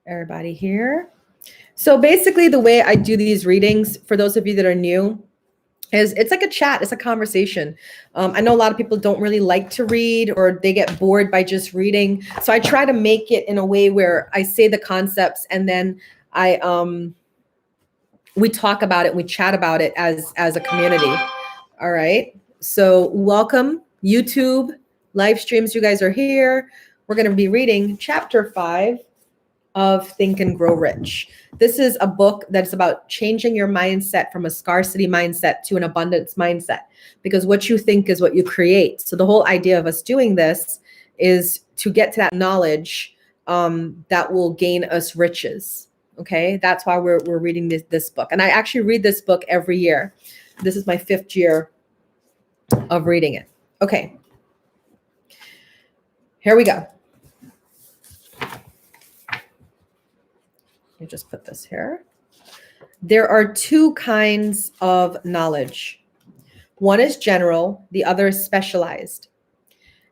everybody here. So basically the way I do these readings, for those of you that are new, is it's like a chat, it's a conversation. I know a lot of people don't really like to read, or they get bored by just reading. So I try to make it in a way where I say the concepts and then we talk about it, we chat about it as a community. All right. So welcome, YouTube, live streams, you guys are here. We're going to be reading chapter 5 of Think and Grow Rich. This is a book that's about changing your mindset from a scarcity mindset to an abundance mindset, because what you think is what you create. So the whole idea of us doing this is to get to that knowledge that will gain us riches. Okay, that's why we're reading this book. And I actually read this book every year. This is my 5th year of reading it. Okay, here we go. Let me just put this here. There are 2 kinds of knowledge. One is general, the other is specialized.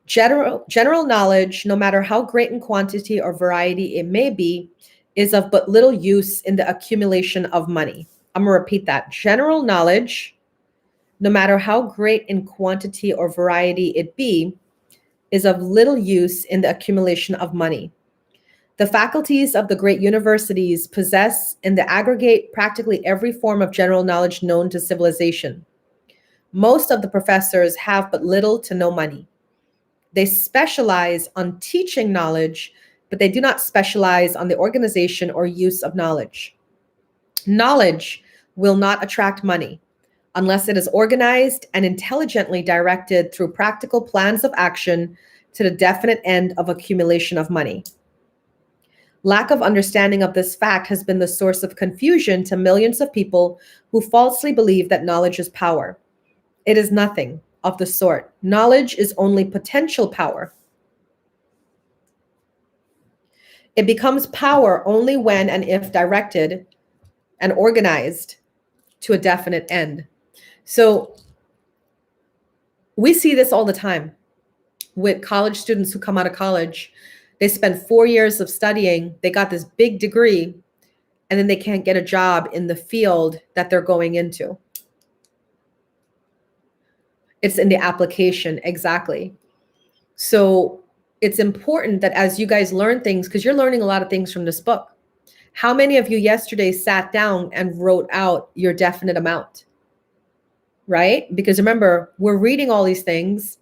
General knowledge, no matter how great in quantity or variety it may be, is of but little use in the accumulation of money. I'm going to repeat that. General knowledge, no matter how great in quantity or variety it be, is of little use in the accumulation of money. The faculties of the great universities possess in the aggregate practically every form of general knowledge known to civilization. Most of the professors have but little to no money. They specialize on teaching knowledge, but they do not specialize on the organization or use of knowledge. Knowledge will not attract money unless it is organized and intelligently directed through practical plans of action to the definite end of accumulation of money. Lack of understanding of this fact has been the source of confusion to millions of people who falsely believe that knowledge is power. It is nothing of the sort. Knowledge is only potential power. It becomes power only when and if directed and organized to a definite end. So we see this all the time with college students who come out of college. They spend 4 years of studying, they got this big degree, and then they can't get a job in the field that they're going into. It's in the application, exactly. So it's important that as you guys learn things, because you're learning a lot of things from this book. How many of you yesterday sat down and wrote out your definite amount? Right? Because remember, we're reading all these things.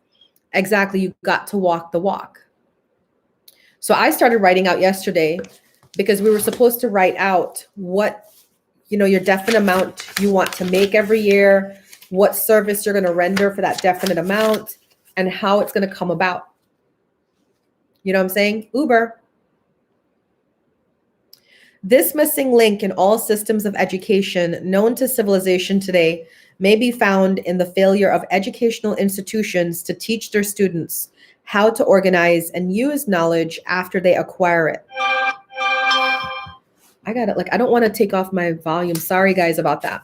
Exactly, you got to walk the walk. So I started writing out yesterday because we were supposed to write out what, your definite amount you want to make every year, what service you're going to render for that definite amount, and how it's going to come about. You know what I'm saying? Uber. This missing link in all systems of education known to civilization today may be found in the failure of educational institutions to teach their students how to organize and use knowledge after they acquire it. I got it. I don't want to take off my volume. Sorry, guys, about that.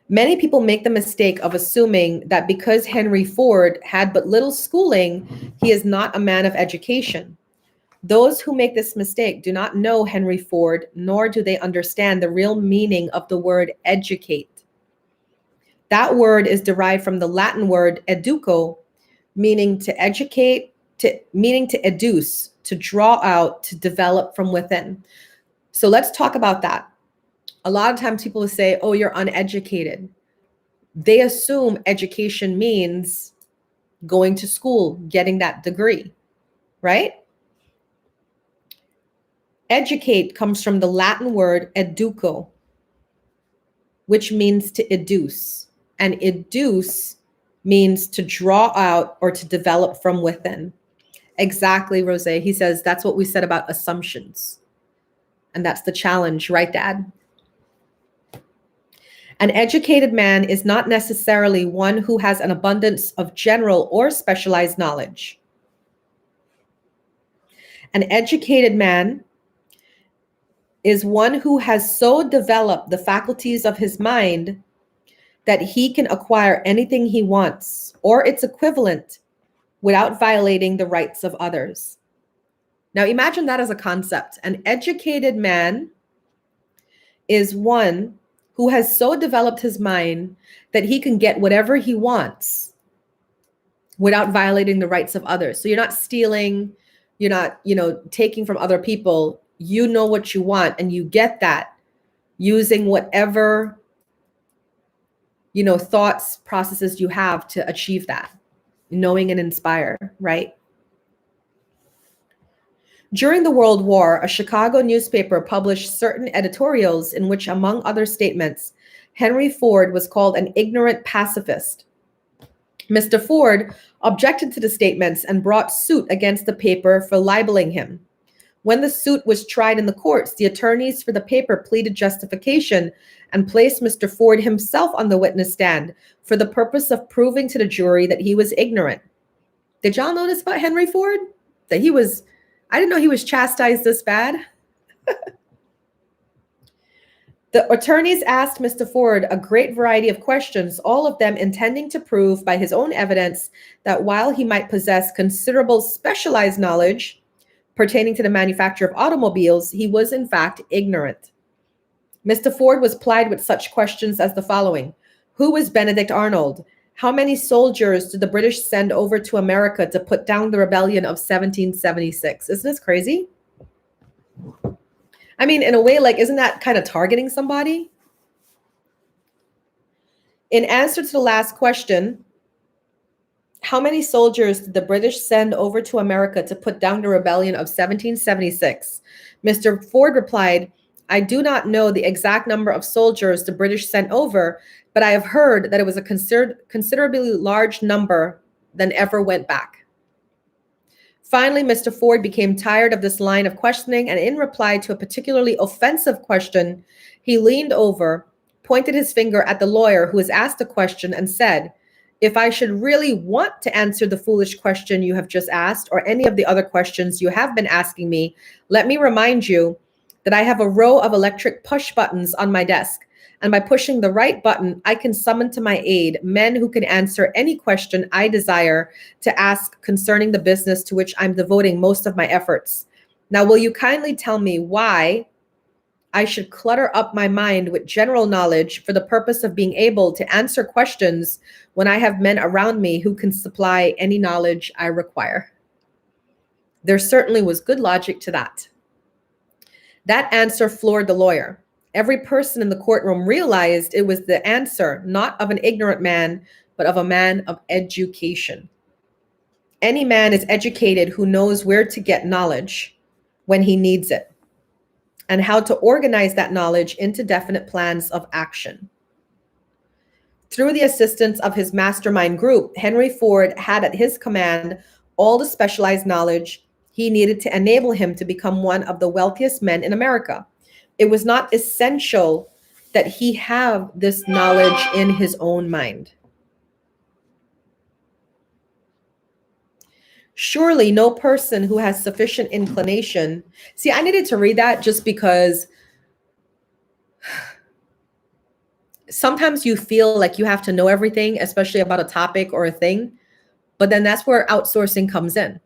Many people make the mistake of assuming that because Henry Ford had but little schooling, he is not a man of education. Those who make this mistake do not know Henry Ford, nor do they understand the real meaning of the word educate. That word is derived from the Latin word educo, meaning to educate, meaning to educe, to draw out, to develop from within. So let's talk about that. A lot of times people will say, oh, you're uneducated. They assume education means going to school, getting that degree, right? Educate comes from the Latin word educo, which means to educe. And educe means to draw out or to develop from within. Exactly, Rose. He says that's what we said about assumptions. And that's the challenge, right, Dad? An educated man is not necessarily one who has an abundance of general or specialized knowledge. An educated man is one who has so developed the faculties of his mind that he can acquire anything he wants or its equivalent without violating the rights of others. Now imagine that as a concept. An educated man is one who has so developed his mind that he can get whatever he wants without violating the rights of others. So you're not stealing, you're not, taking from other people. You know what you want and you get that using whatever, thoughts, processes you have to achieve that, knowing and inspire, right? During the World War, a Chicago newspaper published certain editorials in which, among other statements, Henry Ford was called an ignorant pacifist. Mr. Ford objected to the statements and brought suit against the paper for libeling him. When the suit was tried in the courts, the attorneys for the paper pleaded justification and placed Mr. Ford himself on the witness stand for the purpose of proving to the jury that he was ignorant. Did y'all notice about Henry Ford? That I didn't know he was chastised this bad. The attorneys asked Mr. Ford a great variety of questions, all of them intending to prove by his own evidence that while he might possess considerable specialized knowledge pertaining to the manufacture of automobiles, he was in fact ignorant. Mr. Ford was plied with such questions as the following. Who was Benedict Arnold? How many soldiers did the British send over to America to put down the rebellion of 1776? Isn't this crazy? I mean, in a way, isn't that kind of targeting somebody? In answer to the last question, how many soldiers did the British send over to America to put down the rebellion of 1776? Mr. Ford replied, I do not know the exact number of soldiers the British sent over, but I have heard that it was a considerably large number than ever went back. Finally, Mr. Ford became tired of this line of questioning, and in reply to a particularly offensive question, he leaned over, pointed his finger at the lawyer who was asked a question, and said, if I should really want to answer the foolish question you have just asked, or any of the other questions you have been asking me, let me remind you that I have a row of electric push buttons on my desk. And by pushing the right button, I can summon to my aid men who can answer any question I desire to ask concerning the business to which I'm devoting most of my efforts. Now, will you kindly tell me why I should clutter up my mind with general knowledge for the purpose of being able to answer questions when I have men around me who can supply any knowledge I require? There certainly was good logic to that. That answer floored the lawyer. Every person in the courtroom realized it was the answer not of an ignorant man, but of a man of education. Any man is educated who knows where to get knowledge when he needs it, and how to organize that knowledge into definite plans of action. Through the assistance of his mastermind group, Henry Ford had at his command all the specialized knowledge he needed to enable him to become one of the wealthiest men in America. It was not essential that he have this knowledge in his own mind. Surely no person who has sufficient inclination. See, I needed to read that just because sometimes you feel like you have to know everything, especially about a topic or a thing. But then that's where outsourcing comes in.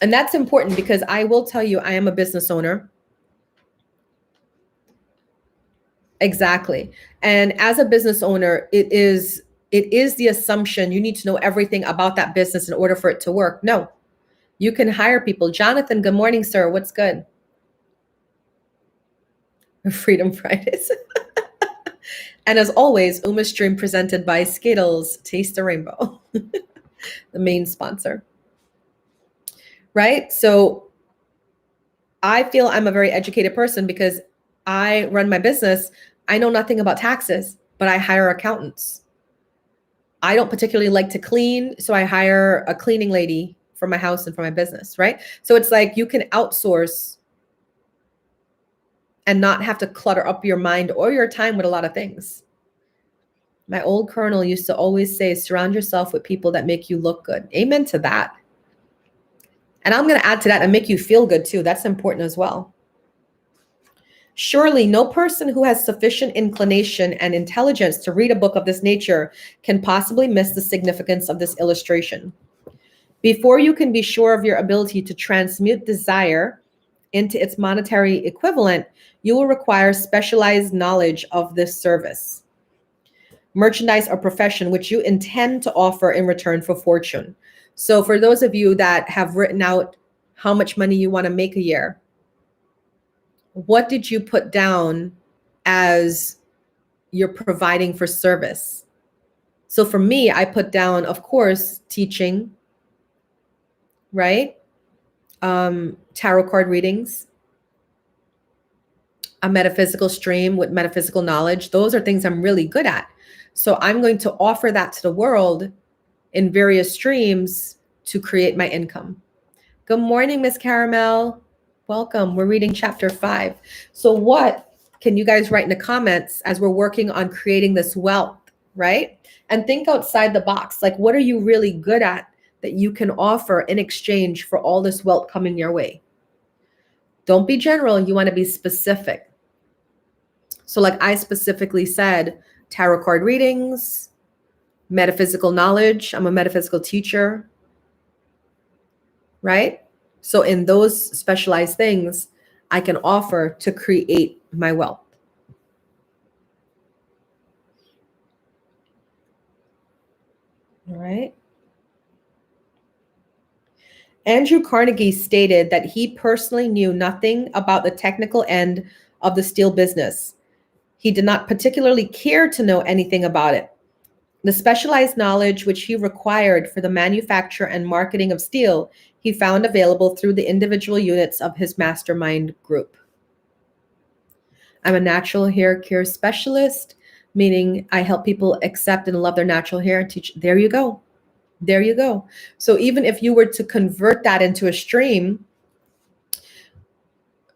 And that's important because I will tell you, I am a business owner. Exactly. And as a business owner, it is the assumption you need to know everything about that business in order for it to work. No, you can hire people. Jonathan, good morning, sir. What's good? Freedom Fridays. And as always, Uma Stream presented by Skittles, Taste the Rainbow, the main sponsor. Right? So I feel I'm a very educated person because I run my business. I know nothing about taxes, but I hire accountants. I don't particularly like to clean, so I hire a cleaning lady for my house and for my business, right? So it's like you can outsource and not have to clutter up your mind or your time with a lot of things. My old colonel used to always say, surround yourself with people that make you look good. Amen to that. And I'm going to add to that and make you feel good too. That's important as well. Surely no person who has sufficient inclination and intelligence to read a book of this nature can possibly miss the significance of this illustration. Before you can be sure of your ability to transmute desire into its monetary equivalent, you will require specialized knowledge of this service, merchandise, or profession which you intend to offer in return for fortune. So for those of you that have written out how much money you want to make a year, what did you put down as you're providing for service? So for me, I put down, of course, teaching, right? Tarot card readings, a metaphysical stream with metaphysical knowledge. Those are things I'm really good at. So I'm going to offer that to the world in various streams to create my income. Good morning, Miss Caramel. Welcome. We're reading chapter 5. So what can you guys write in the comments as we're working on creating this wealth, right? And think outside the box. Like, what are you really good at that you can offer in exchange for all this wealth coming your way? Don't be general. You want to be specific. So like I specifically said, tarot card readings, metaphysical knowledge. I'm a metaphysical teacher, right? So in those specialized things, I can offer to create my wealth. All right. Andrew Carnegie stated that he personally knew nothing about the technical end of the steel business. He did not particularly care to know anything about it. The specialized knowledge which he required for the manufacture and marketing of steel, he found available through the individual units of his mastermind group. I'm a natural hair care specialist, meaning I help people accept and love their natural hair and teach. There you go. There you go. So even if you were to convert that into a stream,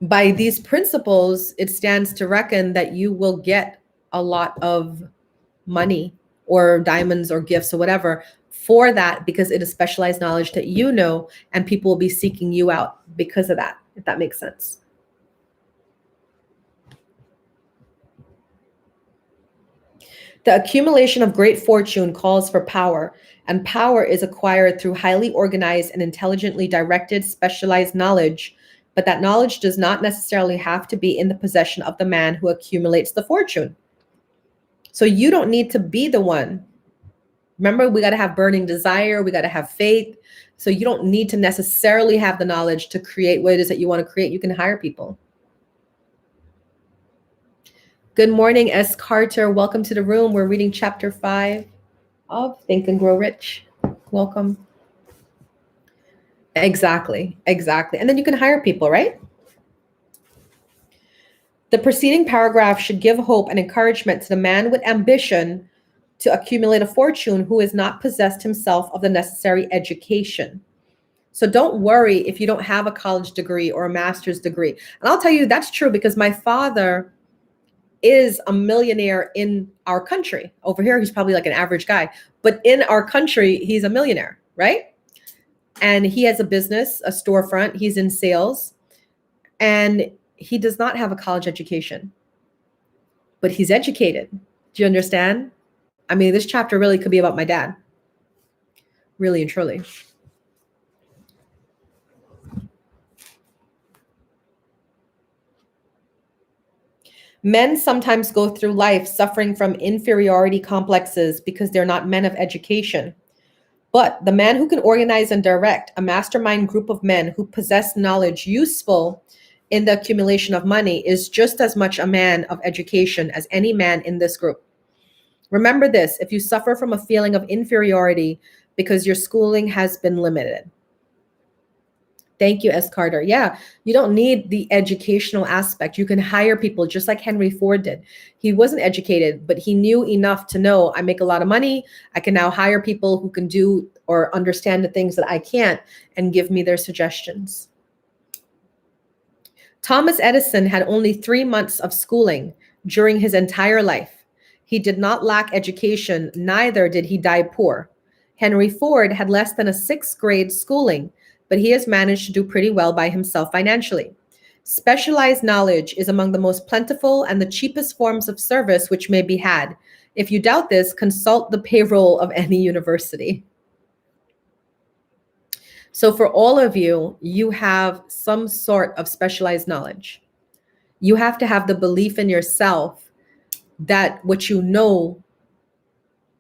by these principles, it stands to reckon that you will get a lot of money or diamonds or gifts or whatever for that, because it is specialized knowledge that you know, and people will be seeking you out because of that, if that makes sense. The accumulation of great fortune calls for power, and power is acquired through highly organized and intelligently directed specialized knowledge, but that knowledge does not necessarily have to be in the possession of the man who accumulates the fortune. So you don't need to be the one. Remember, we got to have burning desire. We got to have faith. So you don't need to necessarily have the knowledge to create what it is that you want to create. You can hire people. Good morning, S. Carter. Welcome to the room. We're reading chapter 5 of Think and Grow Rich. Welcome. Exactly. And then you can hire people, right? The preceding paragraph should give hope and encouragement to the man with ambition to accumulate a fortune who has not possessed himself of the necessary education. So don't worry if you don't have a college degree or a master's degree. And I'll tell you that's true, because my father is a millionaire in our country. Over here, he's probably like an average guy, but in our country, he's a millionaire, right? And he has a business, a storefront. He's in sales, and he does not have a college education, but he's educated. Do you understand? I mean, this chapter really could be about my dad, really and truly. Men sometimes go through life suffering from inferiority complexes because they're not men of education. But the man who can organize and direct a mastermind group of men who possess knowledge useful in the accumulation of money is just as much a man of education as any man in this group. Remember this: if you suffer from a feeling of inferiority because your schooling has been limited. Thank you, S. Carter. Yeah, you don't need the educational aspect. You can hire people just like Henry Ford did. He wasn't educated, but he knew enough to know, I make a lot of money. I can now hire people who can do or understand the things that I can't and give me their suggestions. Thomas Edison had only 3 months of schooling during his entire life. He did not lack education, neither did he die poor. Henry Ford had less than a 6th grade schooling, but he has managed to do pretty well by himself financially. Specialized knowledge is among the most plentiful and the cheapest forms of service which may be had. If you doubt this, consult the payroll of any university. So for all of you, you have some sort of specialized knowledge. You have to have the belief in yourself that what you know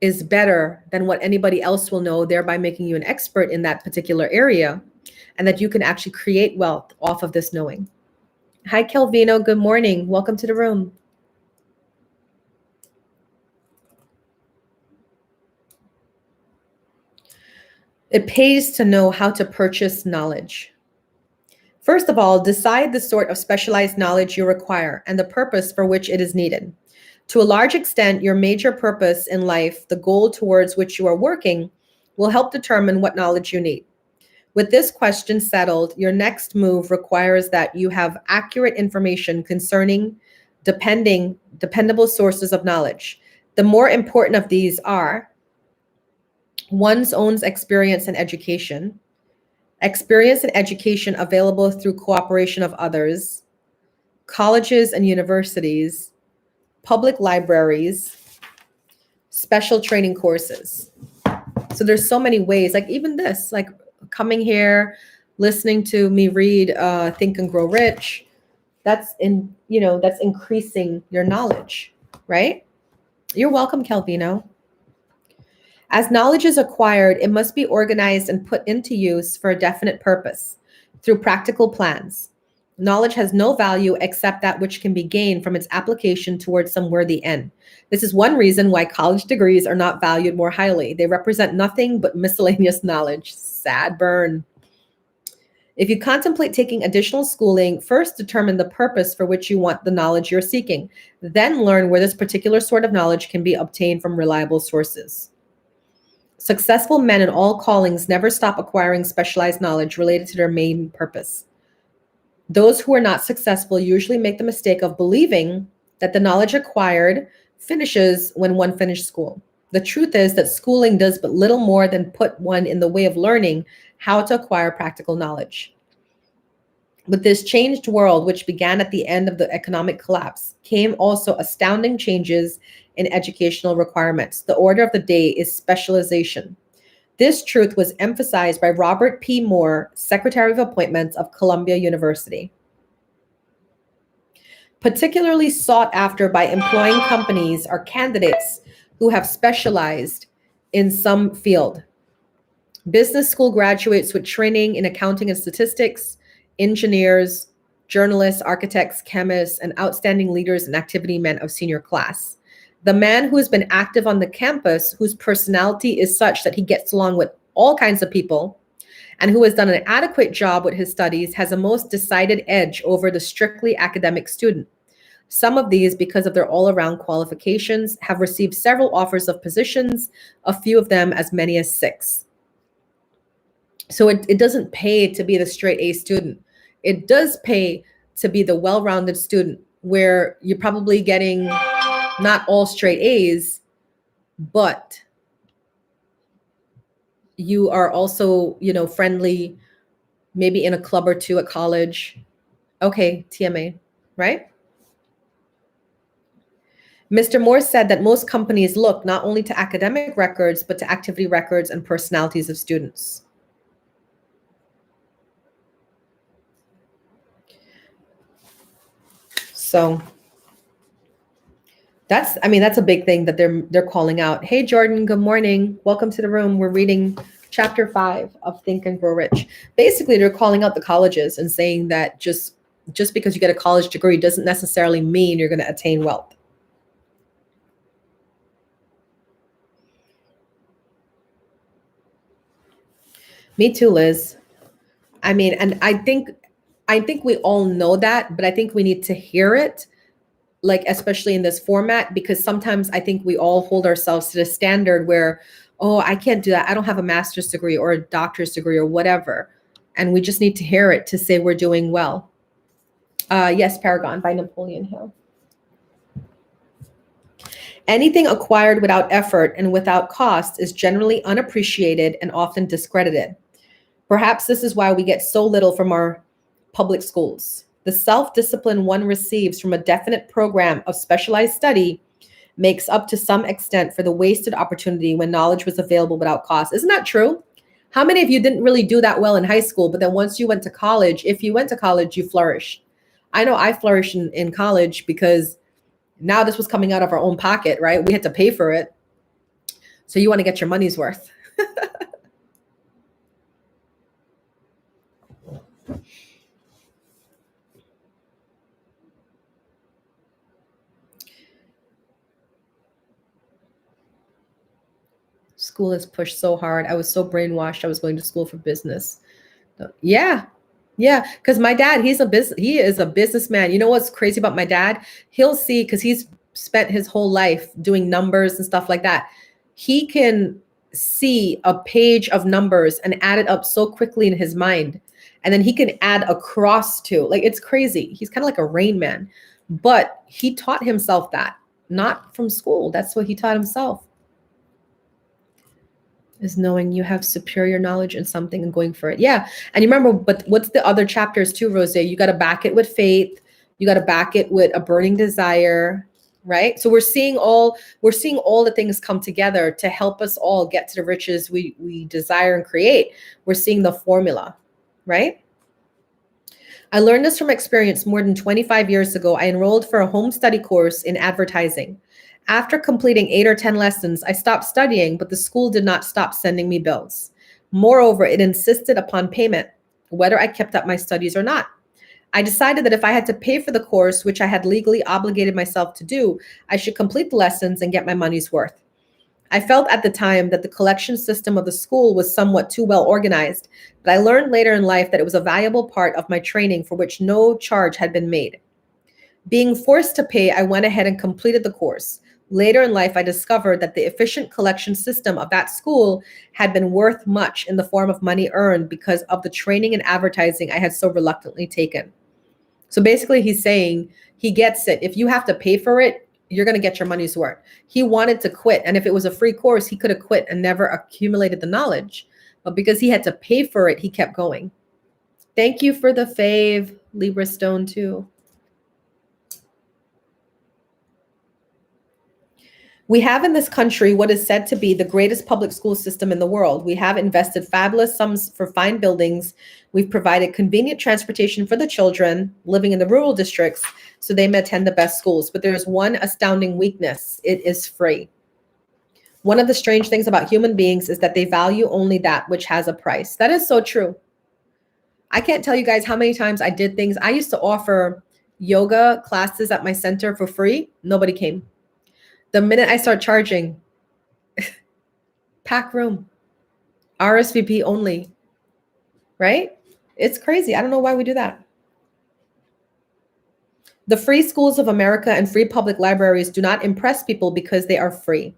is better than what anybody else will know, thereby making you an expert in that particular area, and that you can actually create wealth off of this knowing. Hi, Kelvino. Good morning. Welcome to the room. It pays to know how to purchase knowledge. First of all, decide the sort of specialized knowledge you require and the purpose for which it is needed. To a large extent, your major purpose in life, the goal towards which you are working, will help determine what knowledge you need. With this question settled, your next move requires that you have accurate information concerning dependable sources of knowledge. The more important of these are one's own experience and education available through cooperation of others, colleges and universities, public libraries, special training courses. So there's so many ways, like even this, like coming here, listening to me read Think and Grow Rich, that's increasing your knowledge, right? You're welcome, Calvino. As knowledge is acquired, it must be organized and put into use for a definite purpose through practical plans. Knowledge has no value except that which can be gained from its application towards some worthy end. This is one reason why college degrees are not valued more highly. They represent nothing but miscellaneous knowledge. Sad burn. If you contemplate taking additional schooling, first determine the purpose for which you want the knowledge you're seeking. Then learn where this particular sort of knowledge can be obtained from reliable sources. Successful men in all callings never stop acquiring specialized knowledge related to their main purpose. Those who are not successful usually make the mistake of believing that the knowledge acquired finishes when one finished school. The truth is that schooling does but little more than put one in the way of learning how to acquire practical knowledge. With this changed world, which began at the end of the economic collapse, came also astounding changes in educational requirements. The order of the day is specialization. This truth was emphasized by Robert P. Moore, Secretary of Appointments of Columbia University. Particularly sought after by employing companies are candidates who have specialized in some field. Business school graduates with training in accounting and statistics, engineers, journalists, architects, chemists, and outstanding leaders and activity men of senior class. The man who has been active on the campus, whose personality is such that he gets along with all kinds of people, and who has done an adequate job with his studies, has a most decided edge over the strictly academic student. Some of these, because of their all-around qualifications, have received several offers of positions, a few of them as many as 6. So it doesn't pay to be the straight A student. It does pay to be the well-rounded student, where you're probably getting not all straight A's, but you are also, friendly, maybe in a club or two at college. Okay, TMA, right? Mr. Moore said that most companies look not only to academic records, but to activity records and personalities of students. So that's a big thing that they're calling out. Hey, Jordan, good morning. Welcome to the room. We're reading chapter 5 of Think and Grow Rich. Basically, they're calling out the colleges and saying that just because you get a college degree doesn't necessarily mean you're going to attain wealth. Me too, Liz. And I think we all know that, but I think we need to hear it, like especially in this format, because sometimes I think we all hold ourselves to the standard where, oh, I can't do that. I don't have a master's degree or a doctor's degree or whatever. And we just need to hear it to say we're doing well. Yes, Paragon by Napoleon Hill. Anything acquired without effort and without cost is generally unappreciated and often discredited. Perhaps this is why we get so little from our public schools. The self-discipline one receives from a definite program of specialized study makes up to some extent for the wasted opportunity when knowledge was available without cost. Isn't that true? How many of you didn't really do that well in high school, but then once you went to college, if you went to college, you flourished? I know I flourished in college because now this was coming out of our own pocket, right? We had to pay for it. So you want to get your money's worth. School is pushed so hard. I was so brainwashed. I was going to school for business. Yeah. Yeah. Because my dad, he is a businessman. You know what's crazy about my dad? He'll see, because he's spent his whole life doing numbers and stuff like that. He can see a page of numbers and add it up so quickly in his mind. And then he can add across to, like, it's crazy. He's kind of like a Rain Man. But he taught himself that, not from school. That's what he taught himself. Is knowing you have superior knowledge in something and going for it. Yeah. And you remember, but what's the other chapters too, Rose? You got to back it with faith. You got to back it with a burning desire, right? So we're seeing all the things come together to help us all get to the riches we desire and create. We're seeing the formula, right? I learned this from experience more than 25 years ago. I enrolled for a home study course in advertising. After completing 8 or 10 lessons, I stopped studying, but the school did not stop sending me bills. Moreover, it insisted upon payment, whether I kept up my studies or not. I decided that if I had to pay for the course, which I had legally obligated myself to do, I should complete the lessons and get my money's worth. I felt at the time that the collection system of the school was somewhat too well organized, but I learned later in life that it was a valuable part of my training for which no charge had been made. Being forced to pay, I went ahead and completed the course. Later in life, I discovered that the efficient collection system of that school had been worth much in the form of money earned because of the training and advertising I had so reluctantly taken. So basically, he's saying he gets it. If you have to pay for it, you're going to get your money's worth. He wanted to quit. And if it was a free course, he could have quit and never accumulated the knowledge. But because he had to pay for it, he kept going. Thank you for the fave, Libra Stone, too. We have in this country what is said to be the greatest public school system in the world. We have invested fabulous sums for fine buildings. We've provided convenient transportation for the children living in the rural districts so they may attend the best schools. But there is one astounding weakness. It is free. One of the strange things about human beings is that they value only that which has a price. That is so true. I can't tell you guys how many times I did things. I used to offer yoga classes at my center for free. Nobody came. The minute I start charging, pack room, RSVP only, right? It's crazy. I don't know why we do that. The free schools of America and free public libraries do not impress people because they are free.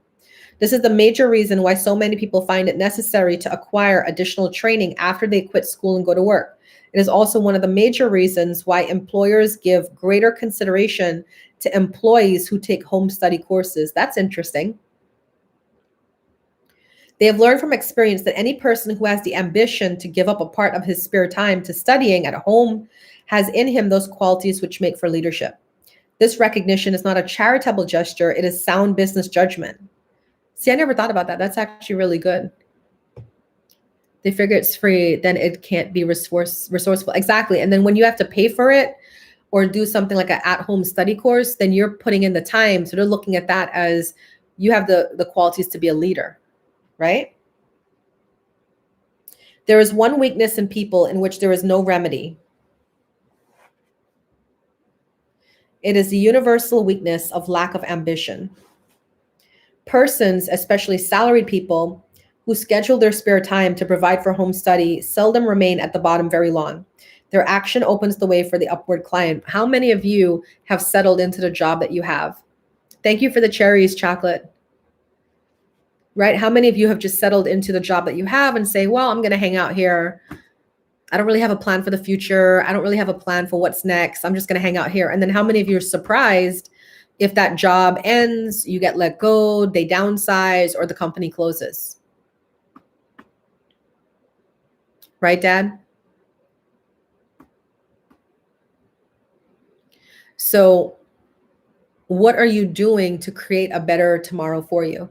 This is the major reason why so many people find it necessary to acquire additional training after they quit school and go to work. It is also one of the major reasons why employers give greater consideration to employees who take home study courses. That's interesting. They have learned from experience that any person who has the ambition to give up a part of his spare time to studying at home has in him those qualities which make for leadership. This recognition is not a charitable gesture, it is sound business judgment. See, I never thought about that. That's actually really good. They figure it's free, then it can't be resourceful. Exactly. And then when you have to pay for it, or do something like an at-home study course, then you're putting in the time. So they're looking at that as you have the qualities to be a leader, right? There is one weakness in people in which there is no remedy. It is the universal weakness of lack of ambition. Persons, especially salaried people, who schedule their spare time to provide for home study seldom remain at the bottom very long. Their action opens the way for the upward climb. How many of you have settled into the job that you have? Thank you for the cherries, chocolate. Right? How many of you have just settled into the job that you have and say, well, I'm going to hang out here. I don't really have a plan for the future. I don't really have a plan for what's next. I'm just going to hang out here. And then how many of you are surprised if that job ends, you get let go, they downsize, or the company closes? Right, Dad? So what are you doing to create a better tomorrow for you?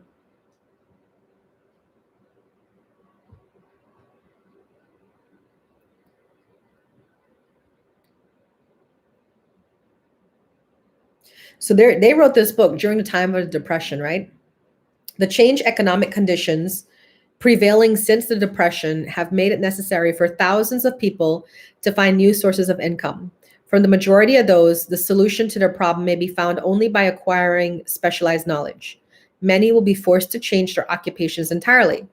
So they wrote this book during the time of the Depression, right? The changed economic conditions prevailing since the Depression have made it necessary for thousands of people to find new sources of income. For the majority of those, the solution to their problem may be found only by acquiring specialized knowledge. Many will be forced to change their occupations entirely.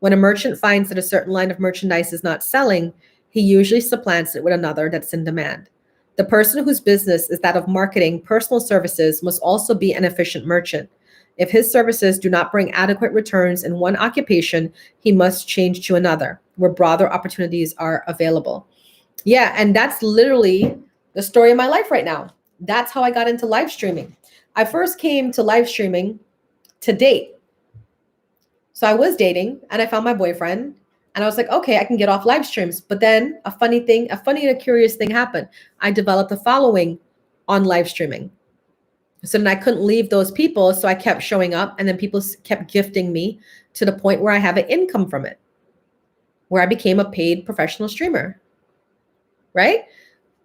When a merchant finds that a certain line of merchandise is not selling, he usually supplants it with another that's in demand. The person whose business is that of marketing personal services must also be an efficient merchant. If his services do not bring adequate returns in one occupation, he must change to another, where broader opportunities are available. Yeah, and that's literally the story of my life right now. That's how I got into live streaming. I first came to live streaming to date. So I was dating and I found my boyfriend and I was like, okay, I can get off live streams. But then a funny and a curious thing happened. I developed a following on live streaming. So then I couldn't leave those people. So I kept showing up and then people kept gifting me to the point where I have an income from it, where I became a paid professional streamer, right?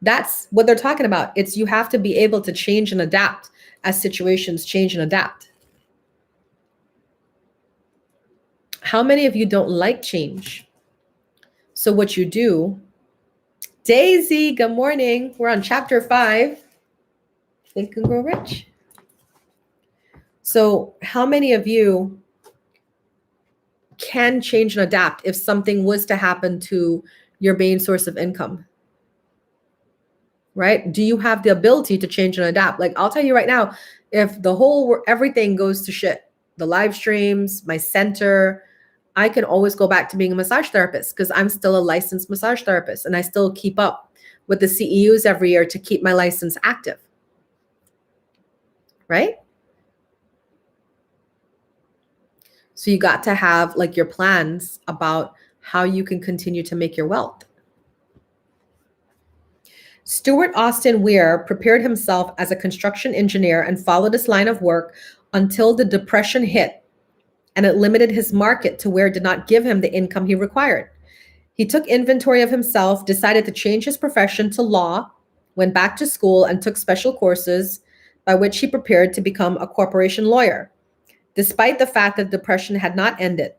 That's what they're talking about. It's you have to be able to change and adapt as situations change and adapt. How many of you don't like change? So what you do, Daisy, good morning. We're on chapter 5. Think and Grow Rich. So how many of you can change and adapt if something was to happen to your main source of income? Right? Do you have the ability to change and adapt? Like, I'll tell you right now, if everything goes to shit, the live streams, my center, I can always go back to being a massage therapist because I'm still a licensed massage therapist and I still keep up with the CEUs every year to keep my license active. Right? So you got to have like your plans about how you can continue to make your wealth. Stuart Austin Weir prepared himself as a construction engineer and followed this line of work until the Depression hit, and it limited his market to where it did not give him the income he required. He took inventory of himself, decided to change his profession to law, went back to school, and took special courses by which he prepared to become a corporation lawyer. Despite the fact that the Depression had not ended,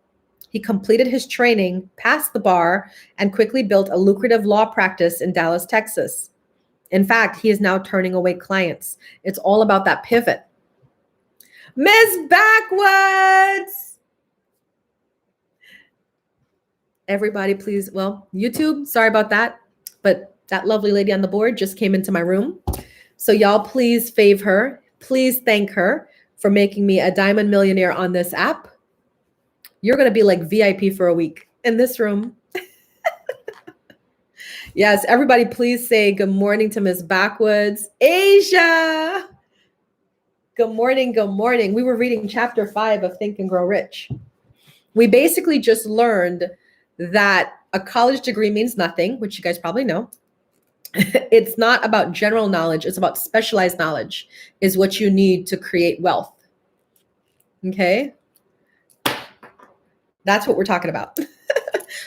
he completed his training, passed the bar, and quickly built a lucrative law practice in Dallas, Texas. In fact, he is now turning away clients. It's all about that pivot. Miss Backwoods! Everybody, please, well, YouTube, sorry about that, but that lovely lady on the board just came into my room. So y'all please fave her. Please thank her for making me a diamond millionaire on this app. You're going to be like VIP for a week in this room. Yes, everybody please say good morning to Miss Backwoods. Asia! Good morning, good morning. We were reading chapter 5 of Think and Grow Rich. We basically just learned that a college degree means nothing, which you guys probably know. It's not about general knowledge. It's about specialized knowledge is what you need to create wealth. Okay? That's what we're talking about.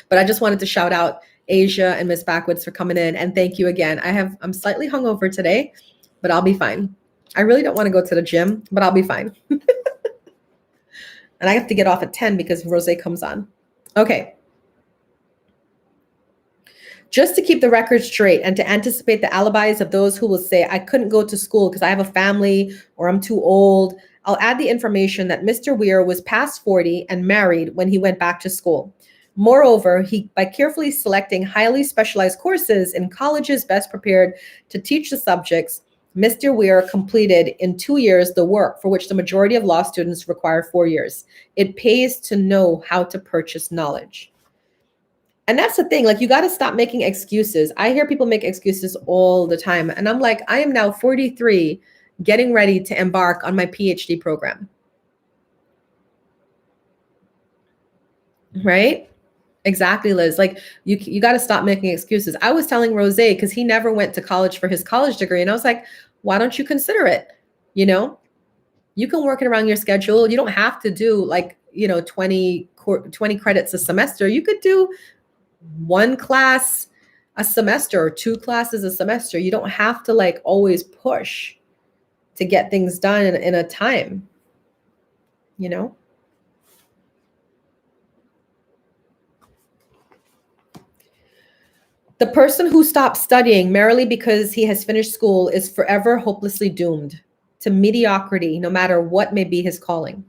But I just wanted to shout out Asia and Miss Backwoods for coming in. And thank you again. I'm slightly hungover today, but I'll be fine. I really don't want to go to the gym, but I'll be fine. And I have to get off at 10 because Rose comes on. Okay. Just to keep the record straight and to anticipate the alibis of those who will say, I couldn't go to school because I have a family or I'm too old, I'll add the information that Mr. Weir was past 40 and married when he went back to school. Moreover, by carefully selecting highly specialized courses in colleges best prepared to teach the subjects, Mr. Weir completed in 2 years the work for which the majority of law students require 4 years. It pays to know how to purchase knowledge. And that's the thing, like you got to stop making excuses. I hear people make excuses all the time. And I'm like, I am now 43, getting ready to embark on my PhD program. Right? Exactly, Liz. Like you got to stop making excuses. I was telling Rose, because he never went to college for his college degree. And I was like, why don't you consider it? You know, you can work it around your schedule. You don't have to do 20 credits a semester. You could do 1 class a semester or 2 classes a semester. You don't have to always push to get things done in a time, you know? The person who stops studying merely because he has finished school is forever hopelessly doomed to mediocrity, no matter what may be his calling.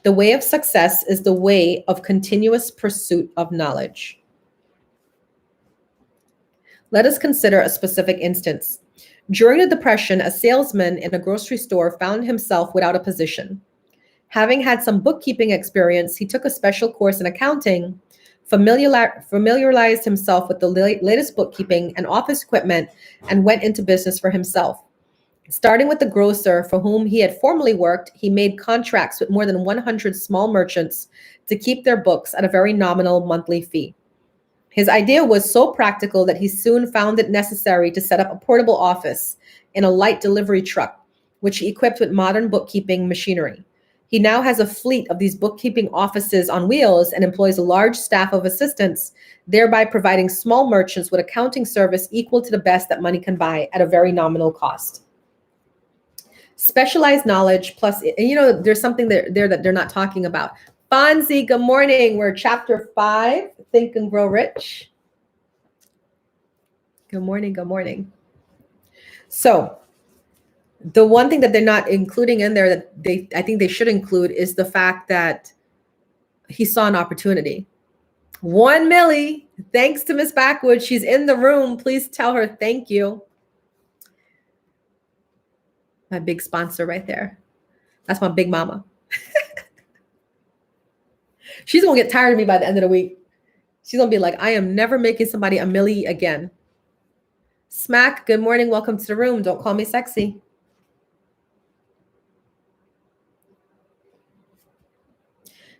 The way of success is the way of continuous pursuit of knowledge. Let us consider a specific instance. During the Depression, a salesman in a grocery store found himself without a position. Having had some bookkeeping experience, he took a special course in accounting, familiarized himself with the latest bookkeeping and office equipment, and went into business for himself. Starting with the grocer for whom he had formerly worked, he made contracts with more than 100 small merchants to keep their books at a very nominal monthly fee. His idea was so practical that he soon found it necessary to set up a portable office in a light delivery truck, which he equipped with modern bookkeeping machinery. He now has a fleet of these bookkeeping offices on wheels and employs a large staff of assistants, thereby providing small merchants with accounting service equal to the best that money can buy at a very nominal cost. Specialized knowledge plus, and there's something there that they're not talking about. Fonzie, good morning. We're chapter 5, Think and Grow Rich. Good morning, good morning. So the one thing that they're not including in there that I think they should include is the fact that he saw an opportunity. 1 milli, thanks to Miss Backwood. She's in the room. Please tell her thank you. My big sponsor right there. That's my big mama. She's going to get tired of me by the end of the week. She's going to be like, I am never making somebody a milli again. Smack, good morning. Welcome to the room. Don't call me sexy.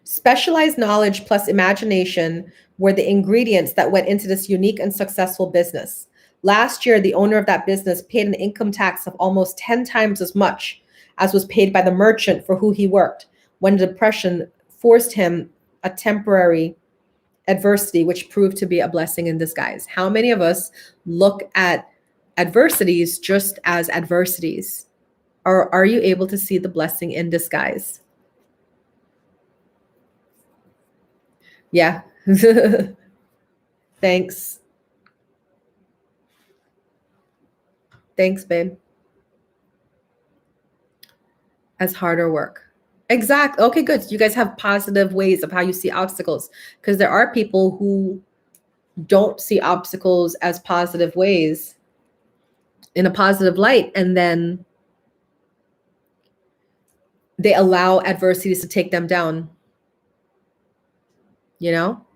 Specialized knowledge plus imagination were the ingredients that went into this unique and successful business. Last year, the owner of that business paid an income tax of almost 10 times as much as was paid by the merchant for who he worked when the Depression forced him a temporary adversity, which proved to be a blessing in disguise. How many of us look at adversities just as adversities? Or are you able to see the blessing in disguise? Yeah. Thanks. Thanks, babe. As harder work. Exact. Okay, good. You guys have positive ways of how you see obstacles, because there are people who don't see obstacles as positive ways in a positive light, and then they allow adversities to take them down. You know?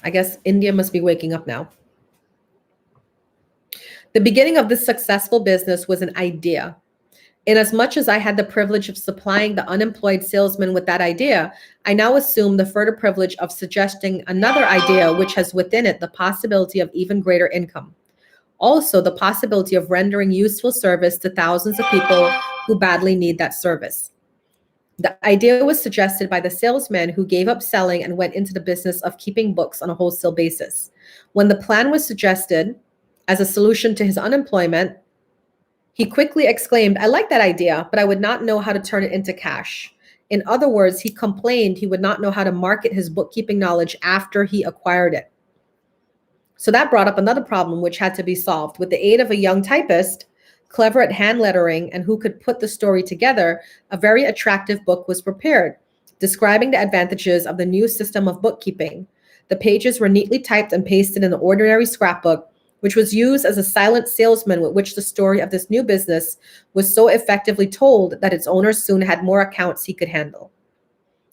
I guess India must be waking up now. The beginning of this successful business was an idea. Inasmuch as I had the privilege of supplying the unemployed salesman with that idea, I now assume the further privilege of suggesting another idea which has within it the possibility of even greater income. Also, the possibility of rendering useful service to thousands of people who badly need that service. The idea was suggested by the salesman who gave up selling and went into the business of keeping books on a wholesale basis. When the plan was suggested as a solution to his unemployment, he quickly exclaimed, I like that idea, but I would not know how to turn it into cash. In other words, he complained he would not know how to market his bookkeeping knowledge after he acquired it. So that brought up another problem which had to be solved. With the aid of a young typist, clever at hand lettering, and who could put the story together, a very attractive book was prepared, describing the advantages of the new system of bookkeeping. The pages were neatly typed and pasted in an ordinary scrapbook, which was used as a silent salesman with which the story of this new business was so effectively told that its owner soon had more accounts he could handle.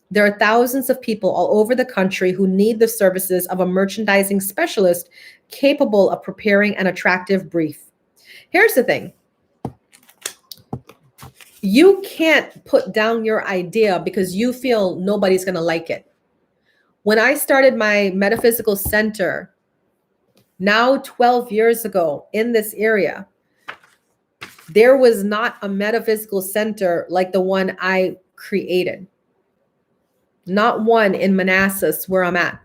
There are thousands of people all over the country who need the services of a merchandising specialist capable of preparing an attractive brief. Here's the thing. You can't put down your idea because you feel nobody's going to like it. When I started my metaphysical center, now 12 years ago in this area, there was not a metaphysical center like the one I created. Not one in Manassas where I'm at.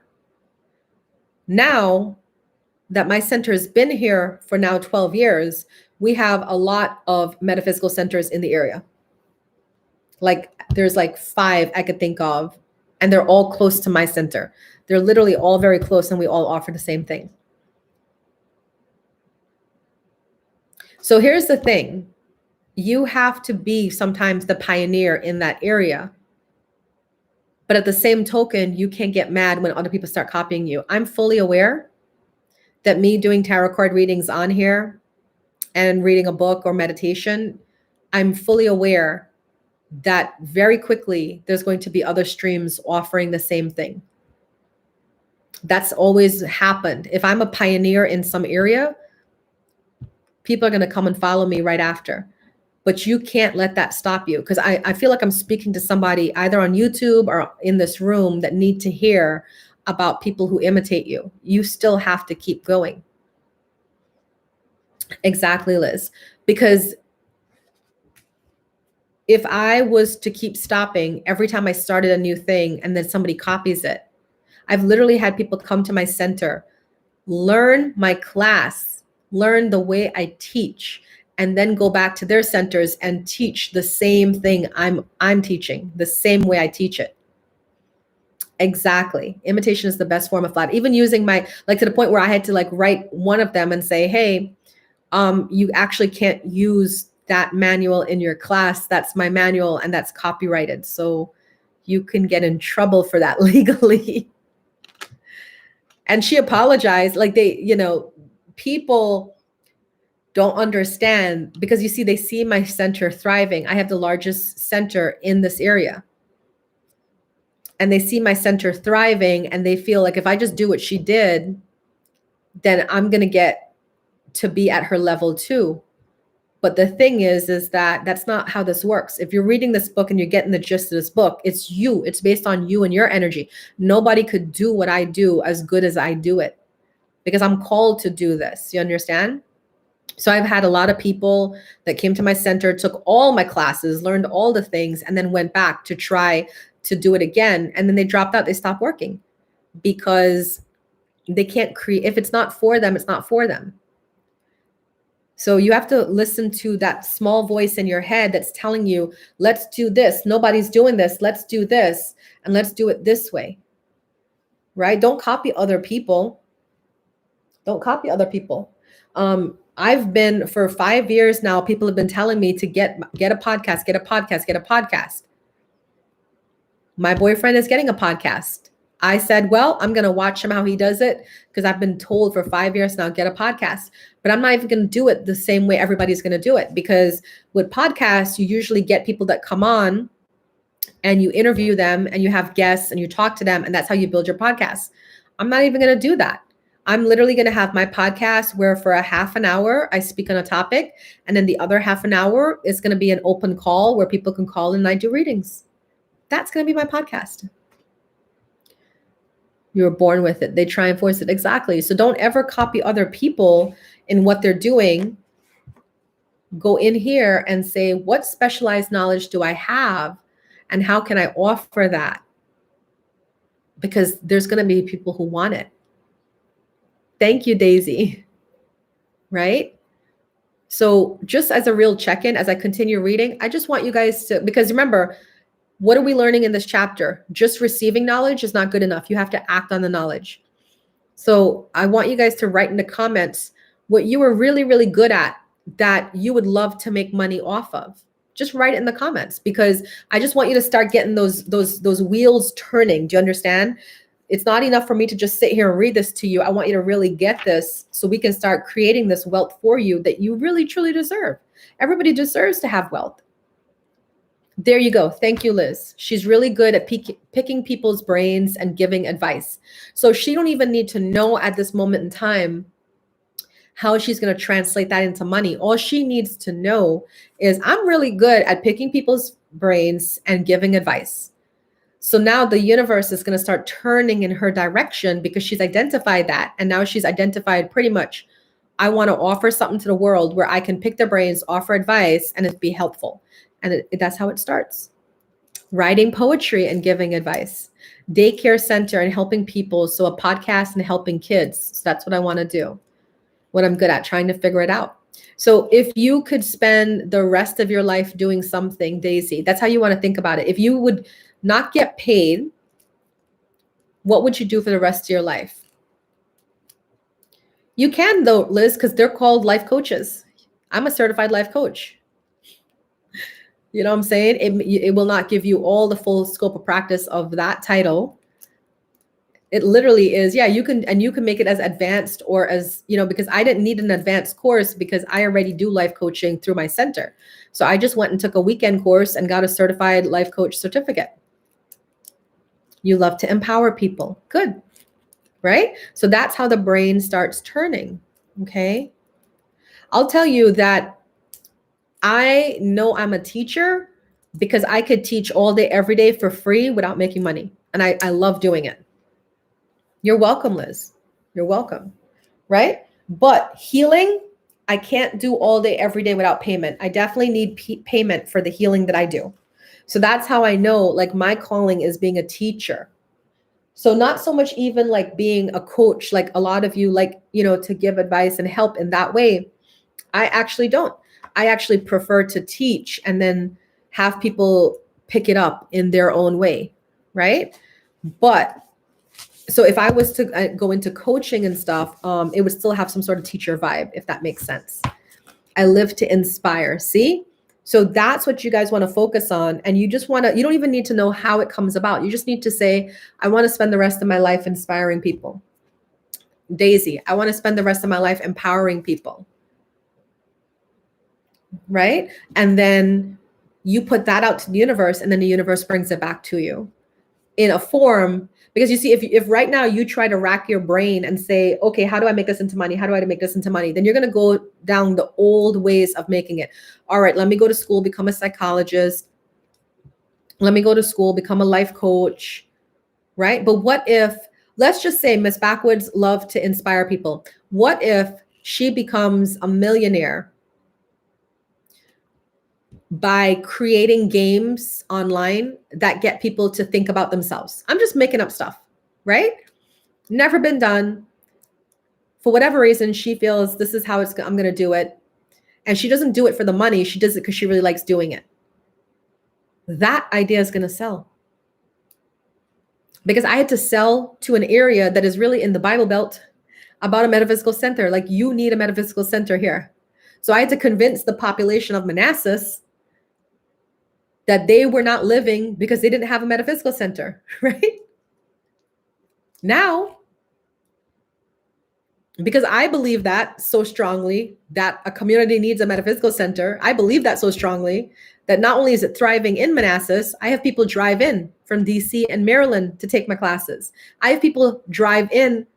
Now, that my center has been here for now 12 years, we have a lot of metaphysical centers in the area. Like there's like 5 I could think of, and they're all close to my center. They're literally all very close, and we all offer the same thing. So here's the thing. You have to be sometimes the pioneer in that area. But at the same token, you can't get mad when other people start copying you. I'm fully aware that me doing tarot card readings on here and reading a book or meditation, I'm fully aware that very quickly there's going to be other streams offering the same thing. That's always happened. If I'm a pioneer in some area, people are going to come and follow me right after. But you can't let that stop you, because I feel like I'm speaking to somebody either on YouTube or in this room that need to hear about people who imitate you. You still have to keep going. Exactly, Liz. Because if I was to keep stopping every time I started a new thing and then somebody copies it, I've literally had people come to my center, learn my class, learn the way I teach, and then go back to their centers and teach the same thing I'm teaching, the same way I teach it. Exactly. Imitation is the best form of flattery. Even using my, like, to the point where I had to like write one of them and say, hey, you actually can't use that manual in your class. That's my manual and that's copyrighted. So you can get in trouble for that legally. And she apologized. Like people don't understand, because you see, they see my center thriving. I have the largest center in this area. And they see my center thriving and they feel like if I just do what she did, then I'm going to get to be at her level too. But the thing is that that's not how this works. If you're reading this book and you're getting the gist of this book, it's you. It's based on you and your energy. Nobody could do what I do as good as I do it, because I'm called to do this. You understand? So I've had a lot of people that came to my center, took all my classes, learned all the things, and then went back to try to do it again. And then they dropped out. They stopped working because they can't create. If it's not for them, it's not for them. So you have to listen to that small voice in your head that's telling you, let's do this. Nobody's doing this. Let's do this. And let's do it this way. Right? Don't copy other people. Don't copy other people. I've been, for 5 years now, people have been telling me to get a podcast, get a podcast, get a podcast. My boyfriend is getting a podcast. I said, well, I'm going to watch him how he does it, because I've been told for 5 years now, get a podcast. But I'm not even going to do it the same way everybody's going to do it, because with podcasts, you usually get people that come on and you interview them and you have guests and you talk to them, and that's how you build your podcast. I'm not even going to do that. I'm literally going to have my podcast where for a half an hour, I speak on a topic. And then the other half an hour is going to be an open call where people can call in and I do readings. That's going to be my podcast. You were born with it. They try and force it. Exactly. So don't ever copy other people in what they're doing. Go in here and say, what specialized knowledge do I have? And how can I offer that? Because there's going to be people who want it. Thank you, Daisy. Right? So just as a real check-in, as I continue reading, I just want you guys to, because remember, what are we learning in this chapter? Just receiving knowledge is not good enough. You have to act on the knowledge. So I want you guys to write in the comments what you were really, really good at that you would love to make money off of. Just write it in the comments, because I just want you to start getting those wheels turning. Do you understand? It's not enough for me to just sit here and read this to you. I want you to really get this so we can start creating this wealth for you that you really, truly deserve. Everybody deserves to have wealth. There you go. Thank you, Liz. She's really good at picking people's brains and giving advice. So she don't even need to know at this moment in time how she's going to translate that into money. All she needs to know is I'm really good at picking people's brains and giving advice. So now the universe is going to start turning in her direction because she's identified that. And now she's identified pretty much, I want to offer something to the world where I can pick their brains, offer advice, and it be helpful. And that's how it starts. Writing poetry and giving advice. daycare center and helping people. So a podcast and helping kids. So that's what I want to do. What I'm good at, trying to figure it out. So if you could spend the rest of your life doing something, Daisy, that's how you want to think about it. If you would not get paid, what would you do for the rest of your life? You can though, Liz, because they're called life coaches. I'm a certified life coach. You know what I'm saying? It will not give you all the full scope of practice of that title. It literally is, yeah, you can make it as advanced or as, because I didn't need an advanced course because I already do life coaching through my center. So I just went and took a weekend course and got a certified life coach certificate. You love to empower people. Good. Right? So that's how the brain starts turning. Okay. I'll tell you that I know I'm a teacher because I could teach all day, every day for free without making money. And I love doing it. You're welcome, Liz. You're welcome. Right? But healing, I can't do all day, every day without payment. I definitely need payment for the healing that I do. So that's how I know, like, my calling is being a teacher. So not so much even like being a coach, like a lot of you like, to give advice and help in that way. I actually don't. I actually prefer to teach and then have people pick it up in their own way, right? But so if I was to go into coaching and stuff, it would still have some sort of teacher vibe, if that makes sense. I live to inspire. See? So that's what you guys want to focus on. And you just want to, you don't even need to know how it comes about. You just need to say, I want to spend the rest of my life inspiring people. Daisy, I want to spend the rest of my life empowering people. Right? And then you put that out to the universe, and then the universe brings it back to you in a form. Because you see, if right now you try to rack your brain and say, okay, how do I make this into money? How do I make this into money? Then you're going to go down the old ways of making it. All right, let me go to school, become a psychologist. Let me go to school, become a life coach, right? But what if, let's just say Miss Backwoods loved to inspire people. What if she becomes a millionaire by creating games online that get people to think about themselves? I'm just making up stuff, right? Never been done. For whatever reason, she feels this is how I'm going to do it. And she doesn't do it for the money. She does it because she really likes doing it. That idea is going to sell. Because I had to sell to an area that is really in the Bible Belt about a metaphysical center. Like, you need a metaphysical center here. So I had to convince the population of Manassas that they were not living because they didn't have a metaphysical center, right? Now, because I believe that so strongly, that a community needs a metaphysical center. I believe that so strongly that not only is it thriving in Manassas, I have people drive in from DC and Maryland to take my classes. I have people drive in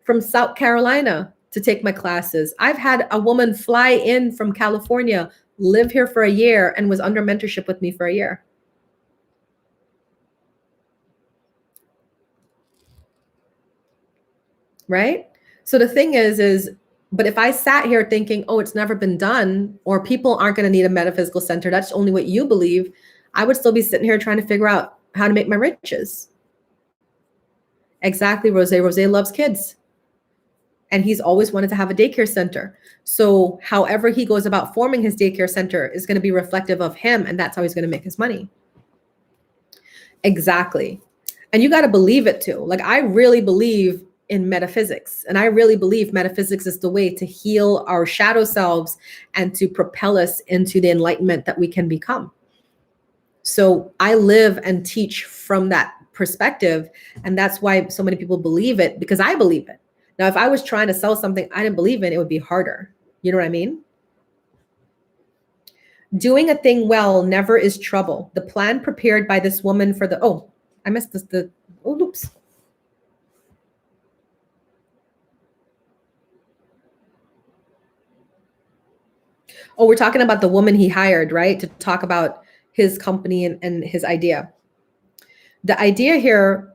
from South Carolina to take my classes. I've had a woman fly in from California, live here for a year, and was under mentorship with me for a year. Right? So the thing is, but if I sat here thinking, oh, it's never been done, or people aren't going to need a metaphysical center, that's only what you believe, I would still be sitting here trying to figure out how to make my riches. Exactly, Rose. Rose loves kids. And he's always wanted to have a daycare center. So however he goes about forming his daycare center is going to be reflective of him. And that's how he's going to make his money. Exactly. And you got to believe it too. Like, I really believe in metaphysics. And I really believe metaphysics is the way to heal our shadow selves and to propel us into the enlightenment that we can become. So I live and teach from that perspective. And that's why so many people believe it, because I believe it. Now, if I was trying to sell something I didn't believe in, it would be harder. You know what I mean? Doing a thing well never is trouble. The plan prepared by this woman for the, oh, I missed this, oops. Oh, we're talking about the woman he hired, right? To talk about his company and his idea. The idea here